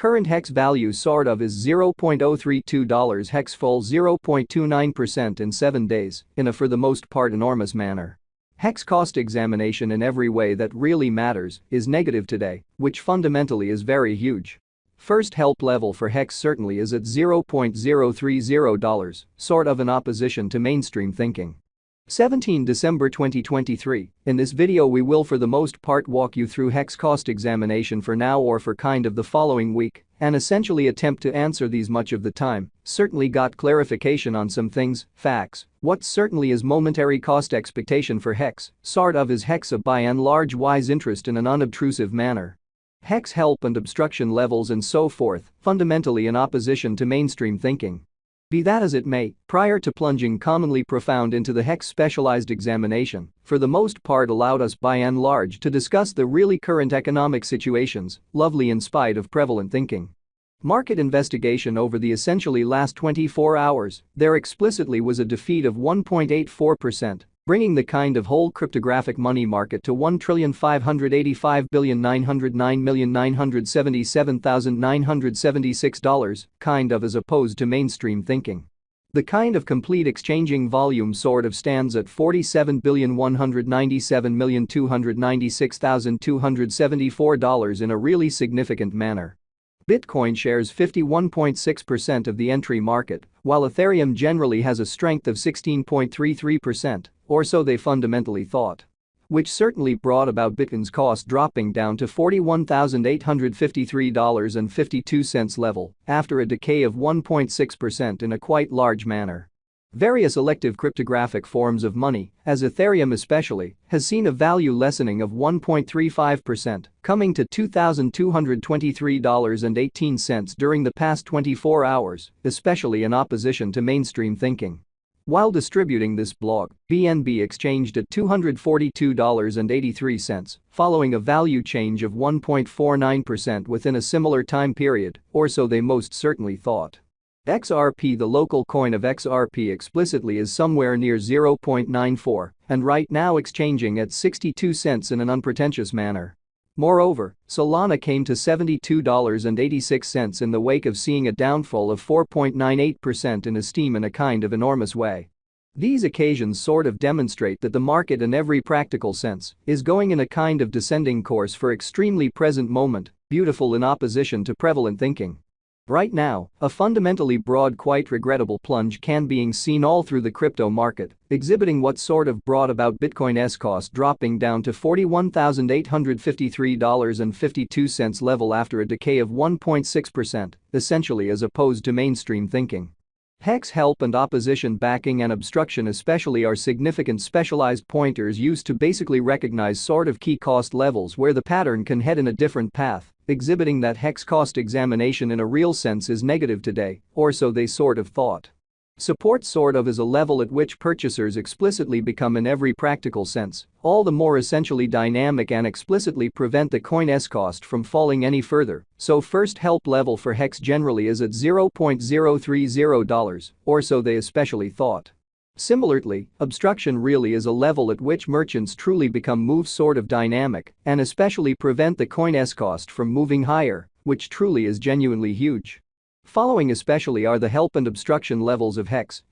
current HEX value sort of is $0.032. HEX falls 0.29% in 7 days in a for the most part enormous manner. HEX cost examination in every way that really matters is negative today, which fundamentally is very huge. First help level for HEX certainly is at $0.030, sort of in opposition to mainstream thinking. 17 December 2023, in this video we will for the most part walk you through HEX cost examination for now or for kind of the following week and essentially attempt to answer these much of the time, certainly got clarification on some things, facts, what certainly is momentary cost expectation for HEX, sort of is HEX a by and large wise interest in an unobtrusive manner. HEX help and obstruction levels and so forth, fundamentally in opposition to mainstream thinking. Be that as it may, prior to plunging commonly profound into the HEX specialized examination, for the most part allowed us by and large to discuss the really current economic situations, lovely in spite of prevalent thinking. Market investigation over the essentially last 24 hours, there explicitly was a defeat of 1.84%. Bringing the kind of whole cryptographic money market to $1,585,909,977,976, kind of as opposed to mainstream thinking. The kind of complete exchanging volume sort of stands at $47,197,296,274 in a really significant manner. Bitcoin shares 51.6% of the entry market, while Ethereum generally has a strength of 16.33%, or so they fundamentally thought. Which certainly brought about Bitcoin's cost dropping down to $41,853.52 level after a decay of 1.6% in a quite large manner. Various elective cryptographic forms of money, as Ethereum especially, has seen a value lessening of 1.35%, coming to $2,223.18 during the past 24 hours, especially in opposition to mainstream thinking. While distributing this blog, BNB exchanged at $242.83, following a value change of 1.49% within a similar time period, or so they most certainly thought. XRP, the local coin of XRP, explicitly is somewhere near 0.94 and right now exchanging at 62 cents in an unpretentious manner. Moreover, Solana came to $72.86 in the wake of seeing a downfall of 4.98% in esteem in a kind of enormous way. These occasions sort of demonstrate that the market in every practical sense is going in a kind of descending course for extremely present moment, beautiful in opposition to prevalent thinking. Right now, a fundamentally broad, quite regrettable plunge can being seen all through the crypto market, exhibiting what sort of brought about Bitcoin's cost dropping down to $41,853.52 level after a decay of 1.6%, essentially as opposed to mainstream thinking. HEX help and opposition backing and obstruction especially are significant specialized pointers used to basically recognize sort of key cost levels where the pattern can head in a different path, exhibiting that HEX cost examination in a real sense is negative today, or so they sort of thought. Support sort of is a level at which purchasers explicitly become in every practical sense, all the more essentially dynamic and explicitly prevent the coin's cost from falling any further, so first help level for HEX generally is at $0.030, or so they especially thought. Similarly, obstruction really is a level at which merchants truly become move sort of dynamic and especially prevent the coin's cost from moving higher, which truly is genuinely huge. Following especially are the help and obstruction levels of HEX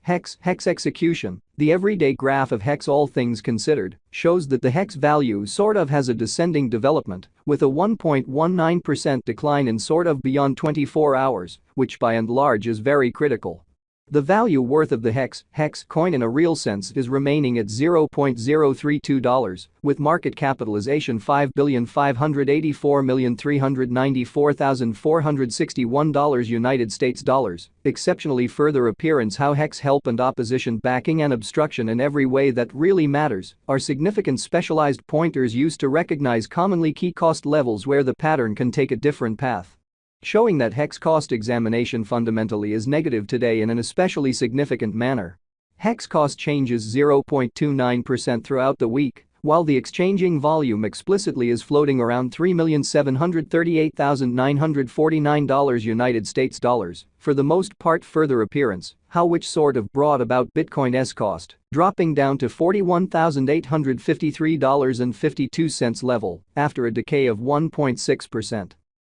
execution. The everyday graph of HEX, all things considered, shows that the HEX value sort of has a descending development with a 1.19% decline in sort of beyond 24 hours, which by and large is very critical. The value worth of the HEX coin in a real sense is remaining at $0.032, with market capitalization $5,584,394,461 United States dollars, exceptionally further appearance how HEX help and opposition backing and obstruction in every way that really matters are significant specialized pointers used to recognize commonly key cost levels where the pattern can take a different path. Showing that HEX cost examination fundamentally is negative today in an especially significant manner. HEX cost changes 0.29% throughout the week, while the exchanging volume explicitly is floating around $3,738,949 United States dollars, for the most part further appearance, how which sort of brought about Bitcoin's cost, dropping down to $41,853.52 level after a decay of 1.6%.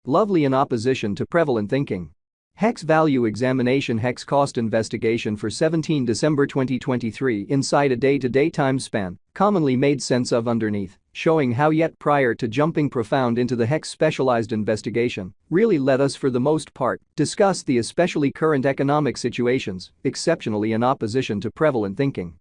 Lovely in opposition to prevalent thinking. HEX value examination. HEX cost investigation for 17 December 2023 inside a day-to-day time span, commonly made sense of underneath, showing how yet prior to jumping profound into the HEX specialized investigation, really let us for the most part discuss the especially current economic situations, exceptionally in opposition to prevalent thinking.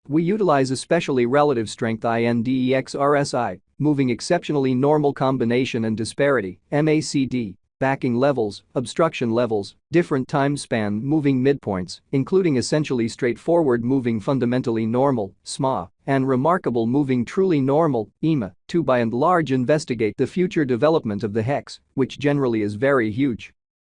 We utilize especially relative strength index RSI, moving exceptionally normal combination and disparity, MACD, backing levels, obstruction levels, different time span moving midpoints, including essentially straightforward moving fundamentally normal, SMA, and remarkable moving truly normal, EMA, to by and large investigate the future development of the HEX, which generally is very huge.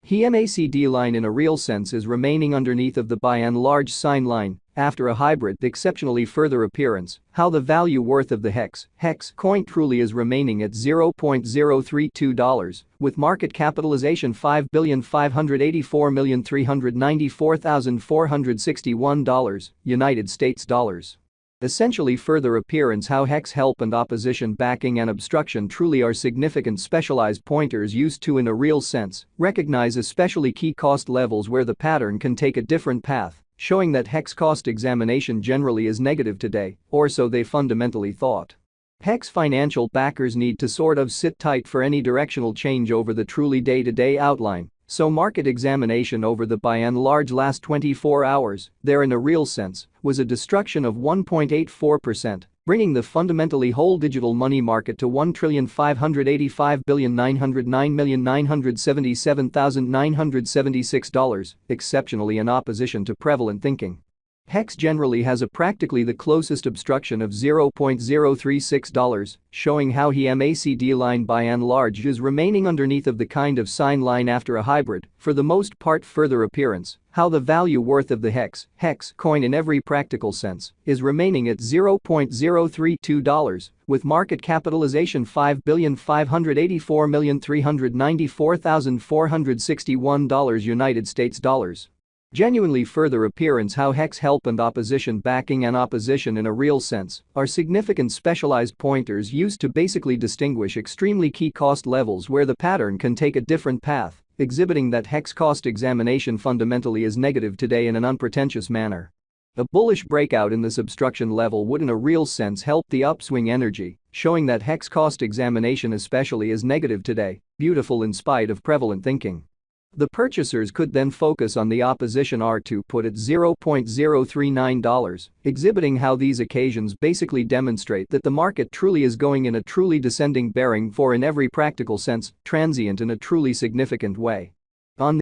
The MACD line in a real sense is remaining underneath of the by and large sign line after a hybrid exceptionally further appearance, how the value worth of the HEX coin truly is remaining at $0.032 with market capitalization $5,584,394,461 United States dollars. Essentially further appearance how HEX help and opposition backing and obstruction truly are significant specialized pointers used to in a real sense recognize especially key cost levels where the pattern can take a different path, showing that HEX cost examination generally is negative today, or so they fundamentally thought. HEX financial backers need to sort of sit tight for any directional change over the truly day-to-day outline. So market examination over the by and large last 24 hours, there in a real sense, was a destruction of 1.84%, bringing the fundamentally whole digital money market to $1,585,909,977,976, exceptionally in opposition to prevalent thinking. HEX generally has a practically the closest obstruction of $0.036, showing how the MACD line by and large is remaining underneath of the kind of sign line after a hybrid, for the most part further appearance, how the value worth of the HEX coin in every practical sense is remaining at $0.032 with market capitalization $5,584,394,461 United States dollars. Genuinely further appearance how HEX help and opposition backing and opposition in a real sense are significant specialized pointers used to basically distinguish extremely key cost levels where the pattern can take a different path, exhibiting that HEX cost examination fundamentally is negative today in an unpretentious manner. A bullish breakout in this obstruction level would in a real sense help the upswing energy, showing that HEX cost examination especially is negative today, beautiful in spite of prevalent thinking. The purchasers could then focus on the opposition R2 put at $0.039, exhibiting how these occasions basically demonstrate that the market truly is going in a truly descending bearing for in every practical sense, transient in a truly significant way. On